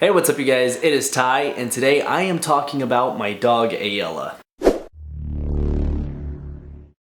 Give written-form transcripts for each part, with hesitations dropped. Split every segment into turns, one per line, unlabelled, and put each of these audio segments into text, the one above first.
Hey, what's up you guys? It is Ty, and today I am talking about my dog Aela.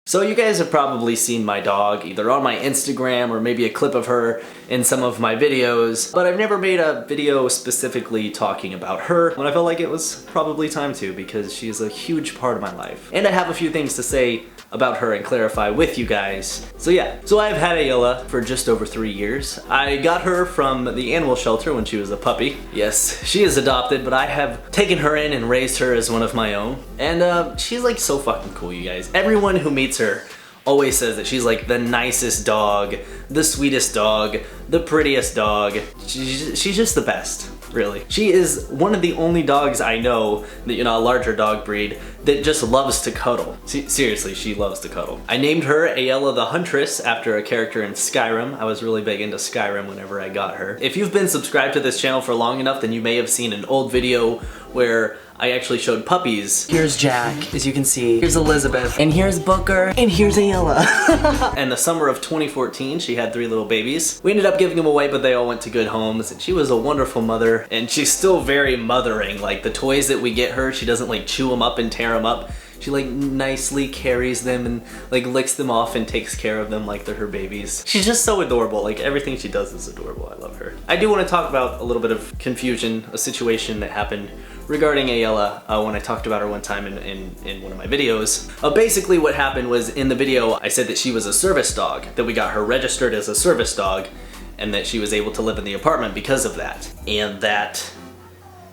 So you guys have probably seen my dog either on my Instagram or maybe a clip of her in some of my videos, but I've never made a video specifically talking about her when I felt like it was probably time to, because she's a huge part of my life. And I have a few things to say about her and clarify with you guys. So yeah, so I've had Aela for just over 3 years. I got her from the animal shelter when she was a puppy. Yes, she is adopted, but I have taken her in and raised her as one of my own. And she's like so fucking cool, you guys. Everyone who meets her always says that she's like the nicest dog, the sweetest dog, the prettiest dog. She's just the best, really. She is one of the only dogs I know that, you know, a larger dog breed that just loves to cuddle. Seriously, she loves to cuddle. I named her Aela the Huntress after a character in Skyrim. I was really big into Skyrim whenever I got her. If you've been subscribed to this channel for long enough, then you may have seen an old video where I actually showed puppies.
Here's Jack, as you can see. Here's Elizabeth. And here's Booker. And here's Aela.
In the summer of 2014, she had 3 little babies. We ended up giving them away, but they all went to good homes. And she was a wonderful mother. And she's still very mothering. Like the toys that we get her, she doesn't like chew them up and tear them up. She like nicely carries them and like licks them off and takes care of them like they're her babies. She's just so adorable. Like everything she does is adorable. I love her. I do want to talk about a little bit of confusion, a situation that happened regarding Aela when I talked about her one time in one of my videos. Basically what happened was in the video I said that she was a service dog, that we got her registered as a service dog, and that she was able to live in the apartment because of that. And that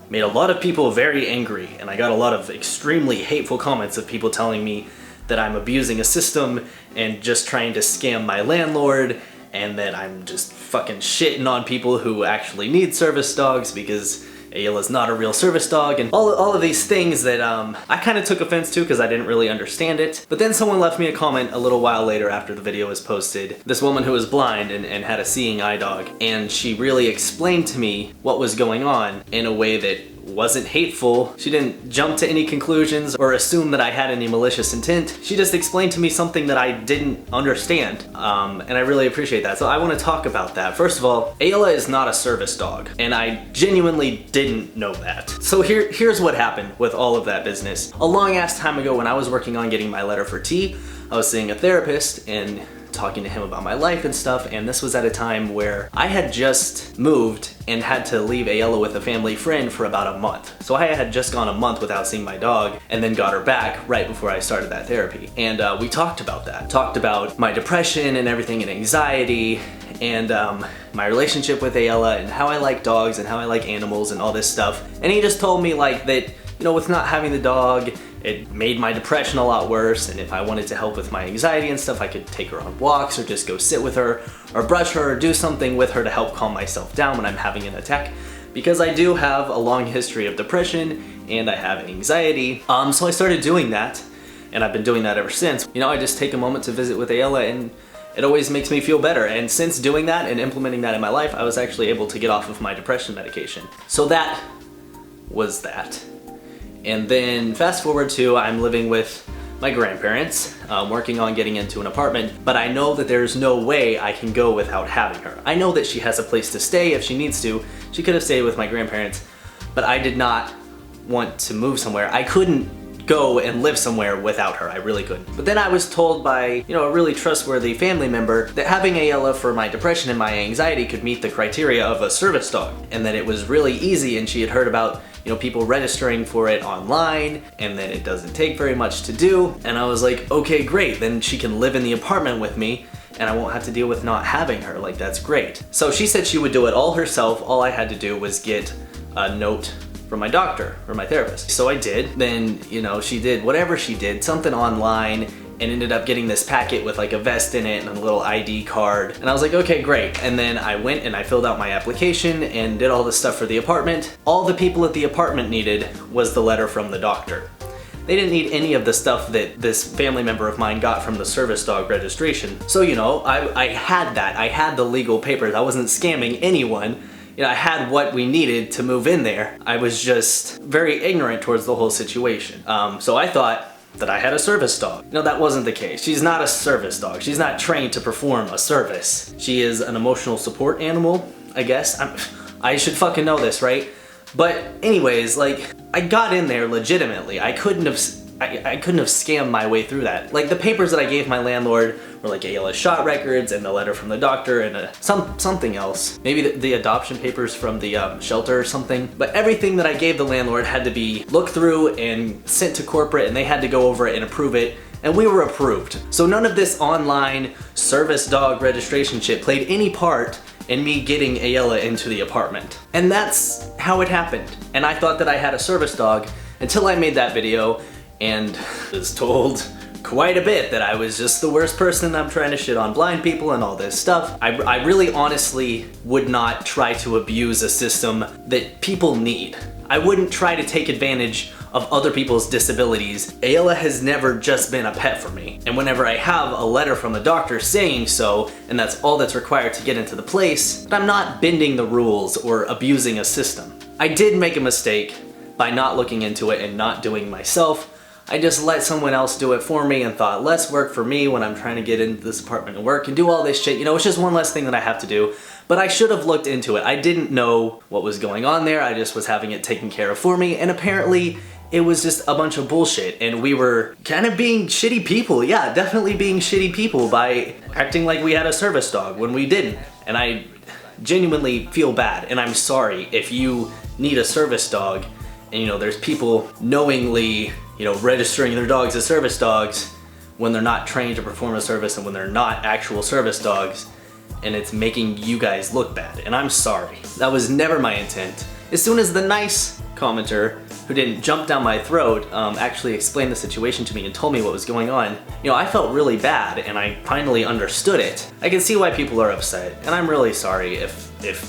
made a lot of people very angry, and I got a lot of extremely hateful comments of people telling me that I'm abusing a system and just trying to scam my landlord, and that I'm just fucking shitting on people who actually need service dogs because Aela's not a real service dog, and all of these things that I kind of took offense to because I didn't really understand it. But then someone left me a comment a little while later after the video was posted. This woman who was blind and had a seeing eye dog, and she really explained to me what was going on in a way that wasn't hateful. She didn't jump to any conclusions or assume that I had any malicious intent. She just explained to me something that I didn't understand, and I really appreciate that. So I want to talk about that. First of all, Aela is not a service dog, and I genuinely didn't know that. So here's what happened with all of that business. A long ass time ago when I was working on getting my letter for T, I was seeing a therapist and talking to him about my life and stuff, and this was at a time where I had just moved and had to leave Aela with a family friend for about a month. So I had just gone a month without seeing my dog and then got her back right before I started that therapy. And we talked about that. Talked about my depression and everything and anxiety and my relationship with Aela and how I like dogs and how I like animals and all this stuff. And he just told me like that, you know, with not having the dog, it made my depression a lot worse, and if I wanted to help with my anxiety and stuff, I could take her on walks or just go sit with her or brush her or do something with her to help calm myself down when I'm having an attack, because I do have a long history of depression and I have anxiety. So I started doing that, and I've been doing that ever since. You know, I just take a moment to visit with Aela, and it always makes me feel better. And since doing that and implementing that in my life, I was actually able to get off of my depression medication. So that was that. And then fast forward to I'm living with my grandparents, working on getting into an apartment, but I know that there's no way I can go without having her. I know that she has a place to stay if she needs to. She could have stayed with my grandparents, but I did not want to move somewhere. I couldn't go and live somewhere without her. I really couldn't. But then I was told by, you know, a really trustworthy family member that having Aela for my depression and my anxiety could meet the criteria of a service dog, and that it was really easy, and she had heard about, you know, people registering for it online, and that it doesn't take very much to do. And I was like, okay, great, then she can live in the apartment with me and I won't have to deal with not having her. Like, that's great. So she said she would do it all herself. All I had to do was get a note from my doctor or my therapist. So I did. Then, you know, she did whatever she did, something online, and ended up getting this packet with like a vest in it and a little ID card. And I was like, okay, great. And then I went and I filled out my application and did all this stuff for the apartment. All the people at the apartment needed was the letter from the doctor. They didn't need any of the stuff that this family member of mine got from the service dog registration. So, you know, I had that. I had the legal papers. I wasn't scamming anyone. You know, I had what we needed to move in there. I was just very ignorant towards the whole situation. So I thought that I had a service dog. No, that wasn't the case. She's not a service dog. She's not trained to perform a service. She is an emotional support animal, I guess. I should fucking know this, right? But anyways, like, I got in there legitimately. I couldn't have scammed my way through that. Like, the papers that I gave my landlord were like Aela's shot records and the letter from the doctor and something else. Maybe the adoption papers from the shelter or something. But everything that I gave the landlord had to be looked through and sent to corporate, and they had to go over it and approve it. And we were approved. So none of this online service dog registration shit played any part in me getting Aela into the apartment. And that's how it happened. And I thought that I had a service dog until I made that video and was told quite a bit that I was just the worst person. I'm trying to shit on blind people and all this stuff. I really honestly would not try to abuse a system that people need. I wouldn't try to take advantage of other people's disabilities. Aela has never just been a pet for me. And whenever I have a letter from the doctor saying so, and that's all that's required to get into the place, I'm not bending the rules or abusing a system. I did make a mistake by not looking into it and not doing myself. I just let someone else do it for me and thought less work for me when I'm trying to get into this apartment and work and do all this shit. You know, it's just one less thing that I have to do. But I should have looked into it. I didn't know what was going on there. I just was having it taken care of for me, and apparently it was just a bunch of bullshit, and we were kind of being shitty people. Yeah, definitely being shitty people by acting like we had a service dog when we didn't. And I genuinely feel bad, and I'm sorry if you need a service dog and, you know, there's people knowingly, you know, registering their dogs as service dogs when they're not trained to perform a service and when they're not actual service dogs, and it's making you guys look bad, and I'm sorry. That was never my intent. As soon as the nice commenter who didn't jump down my throat actually explained the situation to me and told me what was going on, you know, I felt really bad and I finally understood it. I can see why people are upset, and I'm really sorry if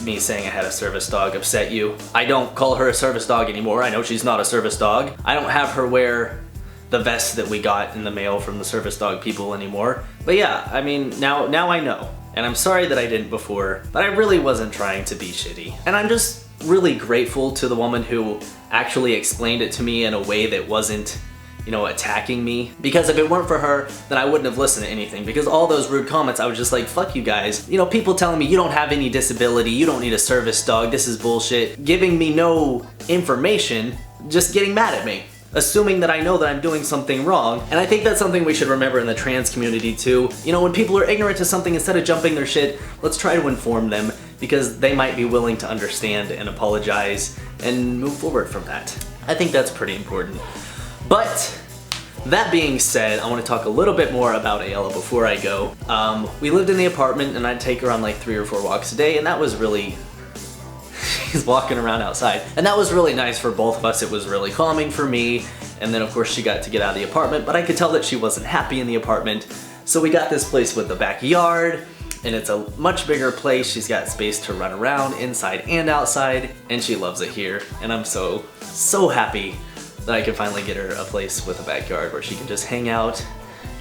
me saying I had a service dog upset you. I don't call her a service dog anymore. I know she's not a service dog. I don't have her wear the vest that we got in the mail from the service dog people anymore. But yeah, I mean, now I know. And I'm sorry that I didn't before, but I really wasn't trying to be shitty. And I'm just really grateful to the woman who actually explained it to me in a way that wasn't, you know, attacking me. Because if it weren't for her, then I wouldn't have listened to anything. Because all those rude comments, I was just like, fuck you guys. You know, people telling me you don't have any disability, you don't need a service dog, this is bullshit. Giving me no information, just getting mad at me. Assuming that I know that I'm doing something wrong. And I think that's something we should remember in the trans community too. You know, when people are ignorant to something, instead of jumping their shit, let's try to inform them, because they might be willing to understand and apologize and move forward from that. I think that's pretty important. But that being said, I want to talk a little bit more about Aela before I go. We lived in the apartment and I'd take her on like 3 or 4 walks a day, and that was really, she's walking around outside. And that was really nice for both of us. It was really calming for me. And then of course she got to get out of the apartment, but I could tell that she wasn't happy in the apartment. So we got this place with a backyard, and it's a much bigger place. She's got space to run around inside and outside, and she loves it here. And I'm so happy that I could finally get her a place with a backyard where she can just hang out,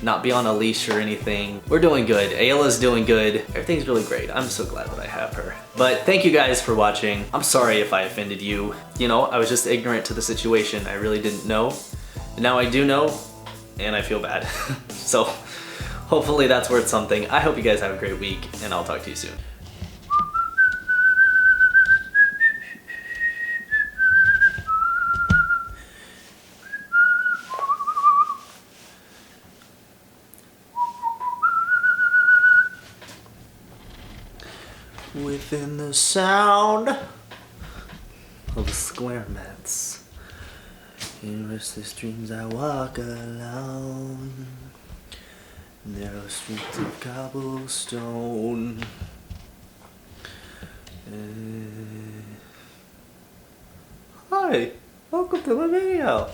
not be on a leash or anything. We're doing good. Aela's doing good. Everything's really great. I'm so glad that I have her. But thank you guys for watching. I'm sorry if I offended you. You know, I was just ignorant to the situation. I really didn't know. And now I do know, and I feel bad. So hopefully that's worth something. I hope you guys have a great week, and I'll talk to you soon. Within the sound of square mats, in restless dreams I walk alone, narrow streets of cobblestone. Hi, welcome to my video.